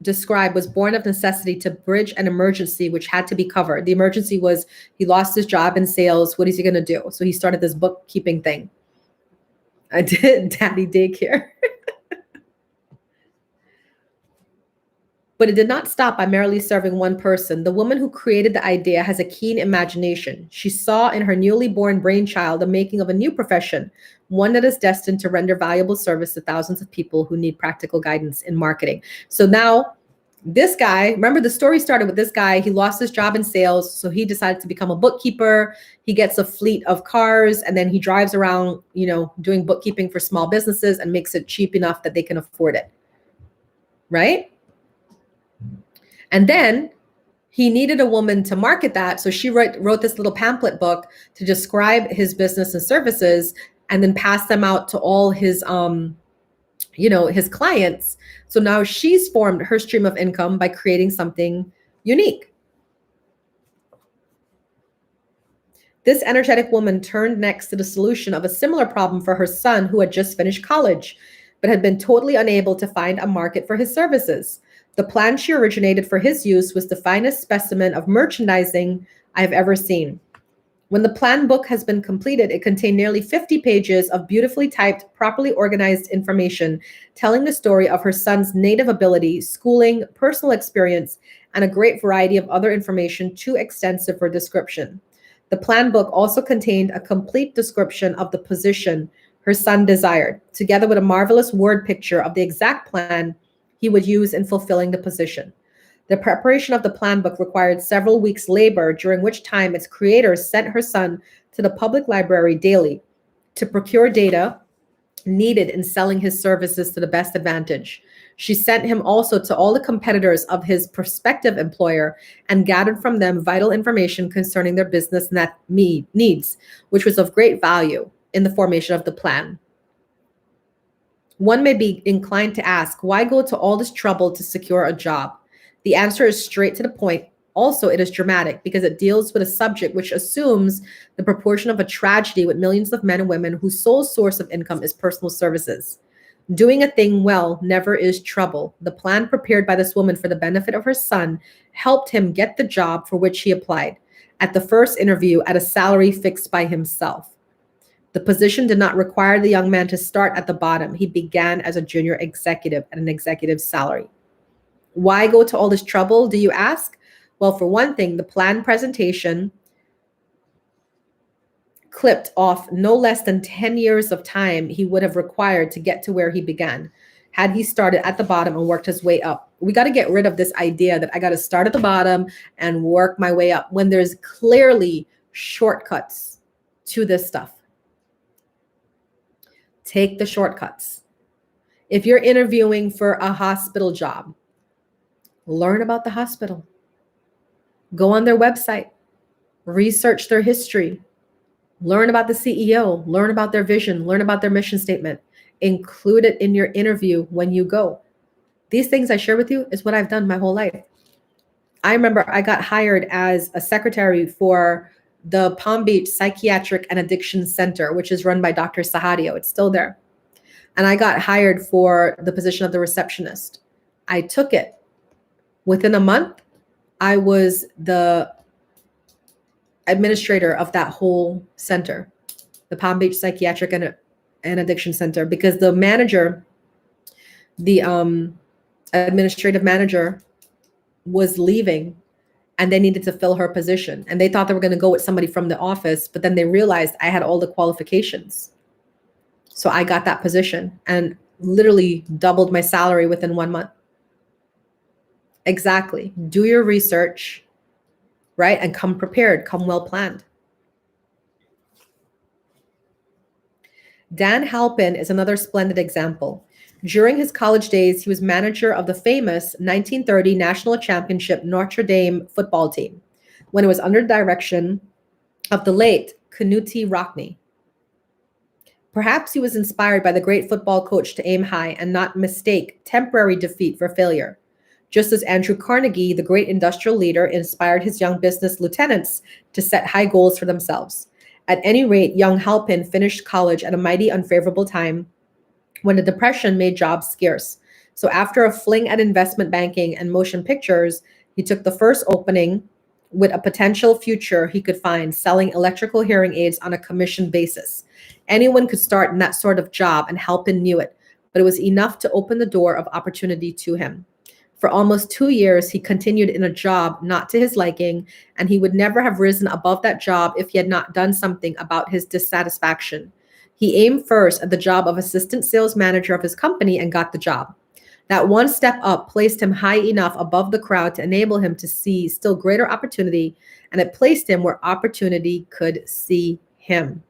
described was born of necessity to bridge an emergency which had to be covered. The emergency was he lost his job in sales. What is he going to do? So he started this bookkeeping thing. I did daddy daycare. But it did not stop by merely serving one person. The woman who created the idea has a keen imagination. She saw in her newly born brainchild the making of a new profession, one that is destined to render valuable service to thousands of people who need practical guidance in marketing. So now this guy, remember the story started with this guy, he lost his job in sales, so he decided to become a bookkeeper. He gets a fleet of cars and then he drives around, doing bookkeeping for small businesses and makes it cheap enough that they can afford it. Right? And then he needed a woman to market that. So she wrote this little pamphlet book to describe his business and services and then pass them out to all his, his clients. So now she's formed her stream of income by creating something unique. This energetic woman turned next to the solution of a similar problem for her son who had just finished college, but had been totally unable to find a market for his services. The plan she originated for his use was the finest specimen of merchandising I have ever seen. When the plan book has been completed, it contained nearly 50 pages of beautifully typed, properly organized information telling the story of her son's native ability, schooling, personal experience, and a great variety of other information too extensive for description. The plan book also contained a complete description of the position her son desired, together with a marvelous word picture of the exact plan he would use in fulfilling the position. The preparation of the plan book required several weeks' labor, during which time its creator sent her son to the public library daily to procure data needed in selling his services to the best advantage. She sent him also to all the competitors of his prospective employer and gathered from them vital information concerning their business needs, which was of great value in the formation of the plan. One may be inclined to ask, why go to all this trouble to secure a job? The answer is straight to the point. Also, it is dramatic because it deals with a subject which assumes the proportion of a tragedy with millions of men and women whose sole source of income is personal services. Doing a thing well never is trouble. The plan prepared by this woman for the benefit of her son helped him get the job for which he applied at the first interview at a salary fixed by himself. The position did not require the young man to start at the bottom. He began as a junior executive at an executive salary. Why go to all this trouble, do you ask? Well, for one thing, the plan presentation clipped off no less than 10 years of time he would have required to get to where he began, had he started at the bottom and worked his way up. We got to get rid of this idea that I got to start at the bottom and work my way up when there's clearly shortcuts to this stuff. Take the shortcuts. If you're interviewing for a hospital job, learn about the hospital. Go on their website, research their history, learn about the CEO, learn about their vision, learn about their mission statement. Include it in your interview when you go. These things I share with you is what I've done my whole life. I remember I got hired as a secretary for the Palm Beach Psychiatric and Addiction Center, which is run by Dr. Sahadio. It's still there. And I got hired for the position of the receptionist. I took it. Within a month, I was the administrator of that whole center, the Palm Beach Psychiatric and Addiction Center, because the manager, the administrative manager, was leaving and they needed to fill her position. And they thought they were going to go with somebody from the office, but then they realized I had all the qualifications. So I got that position and literally doubled my salary within 1 month. Exactly. Do your research, right? And come prepared, come well planned. Dan Halpin is another splendid example. During his college days, he was manager of the famous 1930 National Championship Notre Dame football team when it was under the direction of the late Knute Rockne. Perhaps he was inspired by the great football coach to aim high and not mistake temporary defeat for failure, just as Andrew Carnegie, the great industrial leader, inspired his young business lieutenants to set high goals for themselves. At any rate, young Halpin finished college at a mighty unfavorable time when the Depression made jobs scarce. So after a fling at investment banking and motion pictures, he took the first opening with a potential future he could find selling electrical hearing aids on a commission basis. Anyone could start in that sort of job, and Halpin knew it, but it was enough to open the door of opportunity to him. For almost 2 years, he continued in a job not to his liking, and he would never have risen above that job if he had not done something about his dissatisfaction. He aimed first at the job of assistant sales manager of his company and got the job. That one step up placed him high enough above the crowd to enable him to see still greater opportunity, and it placed him where opportunity could see him.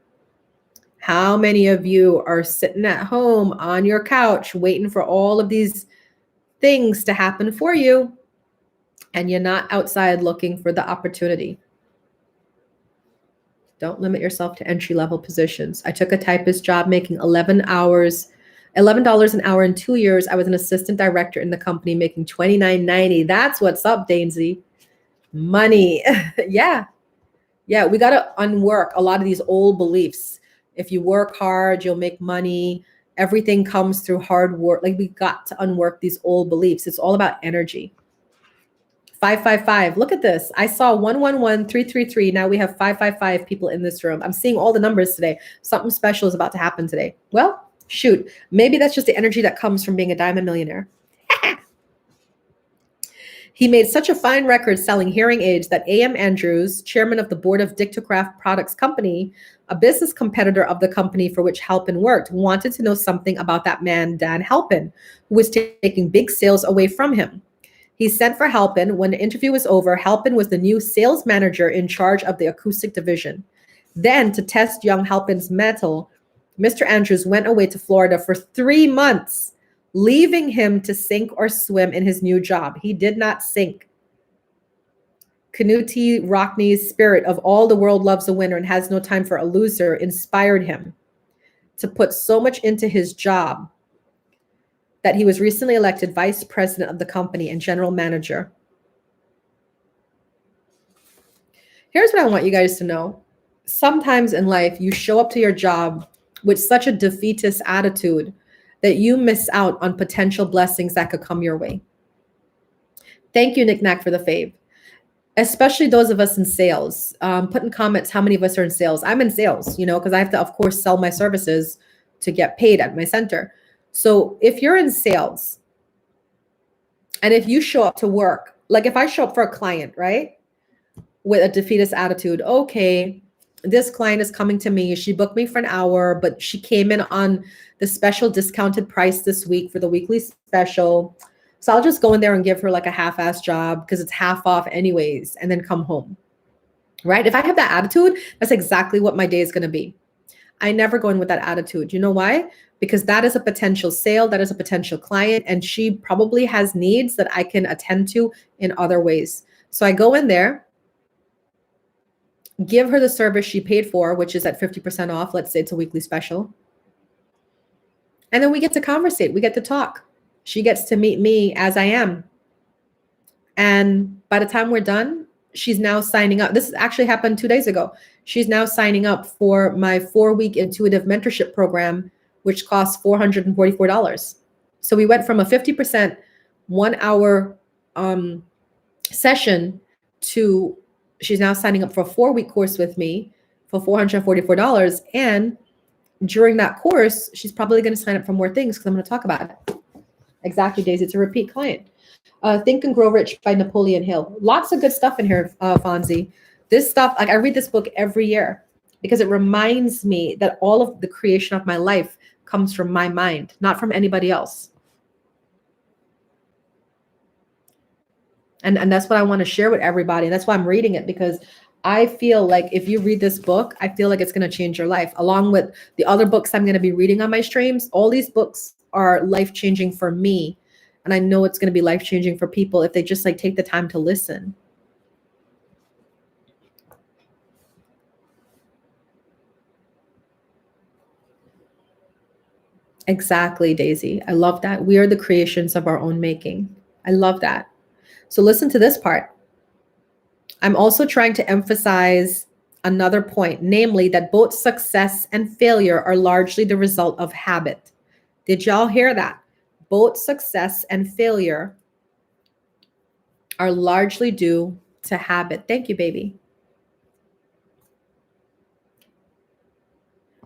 How many of you are sitting at home on your couch waiting for all of these things to happen for you, and you're not outside looking for the opportunity? Don't limit yourself to entry-level positions. I took a typist job making $11 an hour in 2 years. I was an assistant director in the company making $29.90. That's what's up, Daisy. Money. Yeah. We got to unwork a lot of these old beliefs. If you work hard, you'll make money. Everything comes through hard work. Like, we got to unwork these old beliefs. It's all about energy. 555. Look at this. I saw 111333. Now we have 555 people in this room. I'm seeing all the numbers today. Something special is about to happen today. Well, shoot. Maybe that's just the energy that comes from being a diamond millionaire. He made such a fine record selling hearing aids that A.M. Andrews, chairman of the board of Dictocraft Products Company, a business competitor of the company for which Halpin worked, wanted to know something about that man, Dan Halpin, who was taking big sales away from him. He sent for Halpin. When the interview was over, Halpin was the new sales manager in charge of the acoustic division. Then, to test young Halpin's mettle, Mr. Andrews went away to Florida for 3 months, leaving him to sink or swim in his new job. He did not sink. Knute Rockne's spirit of all the world loves a winner and has no time for a loser inspired him to put so much into his job that he was recently elected vice president of the company and general manager. Here's what I want you guys to know. Sometimes in life, you show up to your job with such a defeatist attitude that you miss out on potential blessings that could come your way. Thank you, Nick Knack, for the fave. Especially those of us in sales. Put in comments how many of us are in sales. I'm in sales, because I have to, of course, sell my services to get paid at my center. So if you're in sales and if you show up to work, like if I show up for a client, right, with a defeatist attitude, okay, this client is coming to me. She booked me for an hour, but she came in on the special discounted price this week for the weekly special. So I'll just go in there and give her like a half-ass job because it's half off anyways, and then come home, right? If I have that attitude, that's exactly what my day is going to be. I never go in with that attitude. You know why? Because that is a potential sale, that is a potential client, and she probably has needs that I can attend to in other ways. So I go in there, give her the service she paid for, which is at 50% off. Let's say it's a weekly special. And then we get to conversate. We get to talk. She gets to meet me as I am. And by the time we're done, she's now signing up. This actually happened 2 days ago. She's now signing up for my 4-week intuitive mentorship program, which costs $444. So we went from a 50% 1 hour session to she's now signing up for a 4-week course with me for $444. And during that course, she's probably going to sign up for more things because I'm going to talk about it. Exactly, Daisy. It's a repeat client. Think and Grow Rich by Napoleon Hill. Lots of good stuff in here, Fonzie. This stuff, like I read this book every year because it reminds me that all of the creation of my life comes from my mind, not from anybody else. And that's what I want to share with everybody. And that's why I'm reading it, because I feel like if you read this book, I feel like it's going to change your life. Along with the other books I'm going to be reading on my streams, all these books are life-changing for me. And I know it's going to be life-changing for people if they just like take the time to listen. Exactly, Daisy. I love that. We are the creations of our own making. I love that. So listen to this part. I'm also trying to emphasize another point, namely that both success and failure are largely the result of habit. Did y'all hear that? Both success and failure are largely due to habit. Thank you, baby.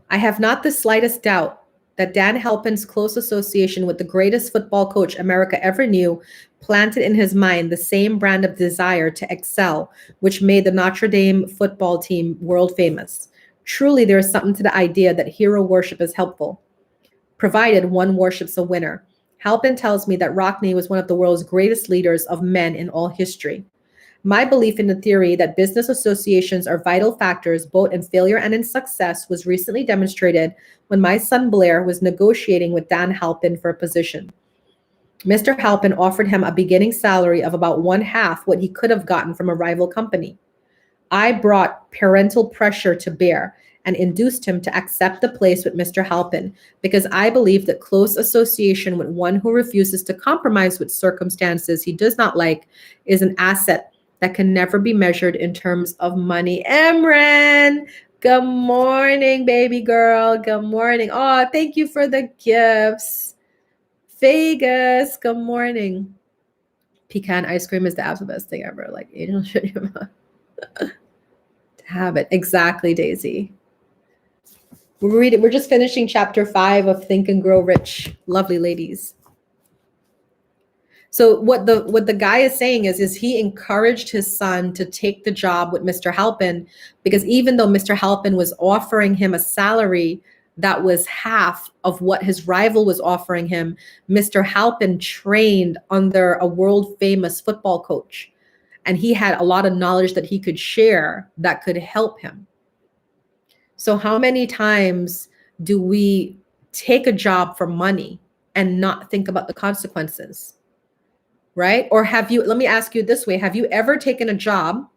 I have not the slightest doubt that Dan Halpin's close association with the greatest football coach America ever knew planted in his mind the same brand of desire to excel, which made the Notre Dame football team world famous. Truly, there is something to the idea that hero worship is helpful, provided one worships a winner. Halpin tells me that Rockne was one of the world's greatest leaders of men in all history. My belief in the theory that business associations are vital factors both in failure and in success was recently demonstrated when my son Blair was negotiating with Dan Halpin for a position. Mr. Halpin offered him a beginning salary of about 1/2 what he could have gotten from a rival company. I brought parental pressure to bear and induced him to accept the place with Mr. Halpin because I believe that close association with one who refuses to compromise with circumstances he does not like is an asset that can never be measured in terms of money. Emran, good morning, baby girl. Good morning. Oh, thank you for the gifts. Vegas, good morning. Pecan ice cream is the absolute best thing ever. Like, angel should to have it. Exactly, Daisy. We're just finishing chapter 5 of Think and Grow Rich. Lovely ladies. So what the guy is saying is he encouraged his son to take the job with Mr. Halpin because even though Mr. Halpin was offering him a salary that was half of what his rival was offering him, Mr. Halpin trained under a world famous football coach, and he had a lot of knowledge that he could share that could help him. So how many times do we take a job for money and not think about the consequences? Right? Or let me ask you this way, have you ever taken a job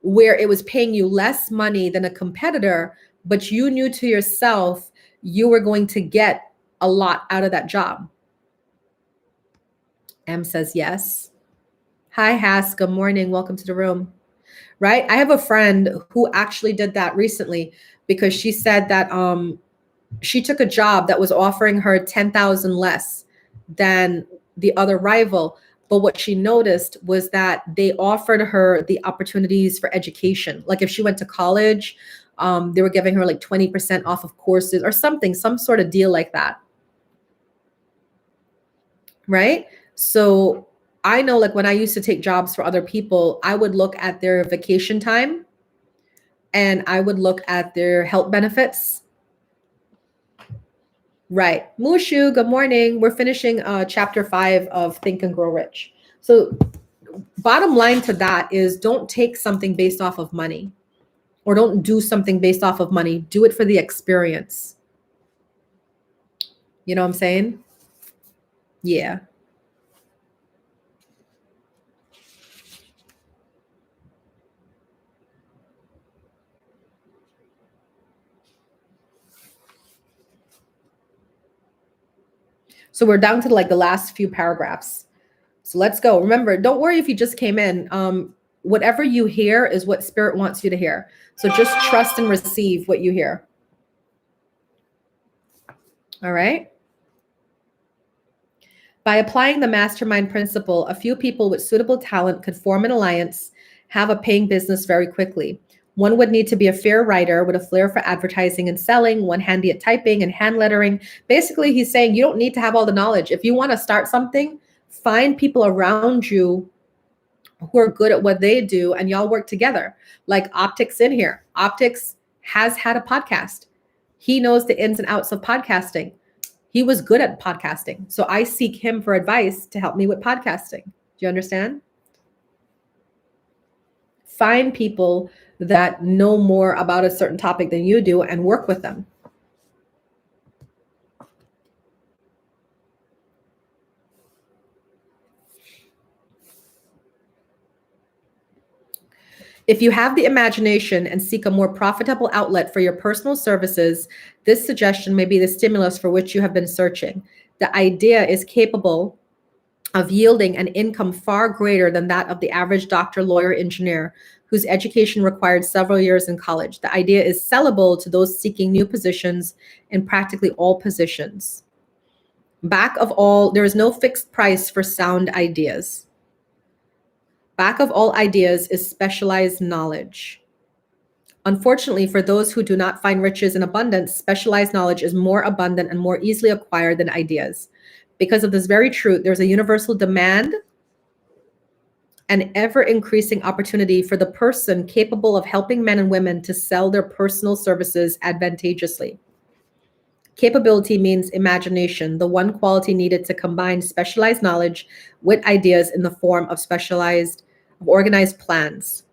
where it was paying you less money than a competitor, but you knew to yourself you were going to get a lot out of that job? M says yes. Hi, Hass. Good morning. Welcome to the room. Right? I have a friend who actually did that recently because she said that she took a job that was offering her 10,000 less than the other rival. But what she noticed was that they offered her the opportunities for education. Like if she went to college, they were giving her like 20% off of courses or something, some sort of deal like that. Right? So I know like when I used to take jobs for other people, I would look at their vacation time and I would look at their health benefits. Right. Mushu, good morning. We're finishing chapter 5 of Think and Grow Rich. So bottom line to that is don't take something based off of money, or don't do something based off of money. Do it for the experience. You know what I'm saying? Yeah. So we're down to like the last few paragraphs. So let's go. Remember, don't worry if you just came in. Whatever you hear is what Spirit wants you to hear. So just trust and receive what you hear. All right. By applying the mastermind principle, a few people with suitable talent could form an alliance, have a paying business very quickly. One would need to be a fair writer with a flair for advertising and selling, one handy at typing and hand lettering. Basically, he's saying you don't need to have all the knowledge. If you want to start something, find people around you who are good at what they do and y'all work together. Like Optics in here. Optics has had a podcast. He knows the ins and outs of podcasting. He was good at podcasting. So I seek him for advice to help me with podcasting. Do you understand? Find people that know more about a certain topic than you do and work with them. If you have the imagination and seek a more profitable outlet for your personal services, this suggestion may be the stimulus for which you have been searching. The idea is capable of yielding an income far greater than that of the average doctor, lawyer, engineer, whose education required several years in college. The idea is sellable to those seeking new positions in practically all positions. Back of all, there is no fixed price for sound ideas. Back of all ideas is specialized knowledge. Unfortunately, for those who do not find riches in abundance, specialized knowledge is more abundant and more easily acquired than ideas. Because of this very truth, there's a universal demand and ever-increasing opportunity for the person capable of helping men and women to sell their personal services advantageously. Capability means imagination, the one quality needed to combine specialized knowledge with ideas in the form of organized plans.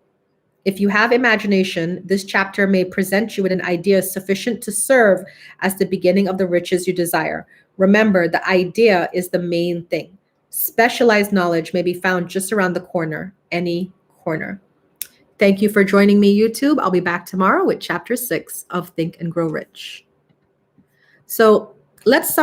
If you have imagination, this chapter may present you with an idea sufficient to serve as the beginning of the riches you desire. Remember, the idea is the main thing. Specialized knowledge may be found just around the corner, any corner. Thank you for joining me, YouTube. I'll be back tomorrow with chapter 6 of Think and Grow Rich. So let's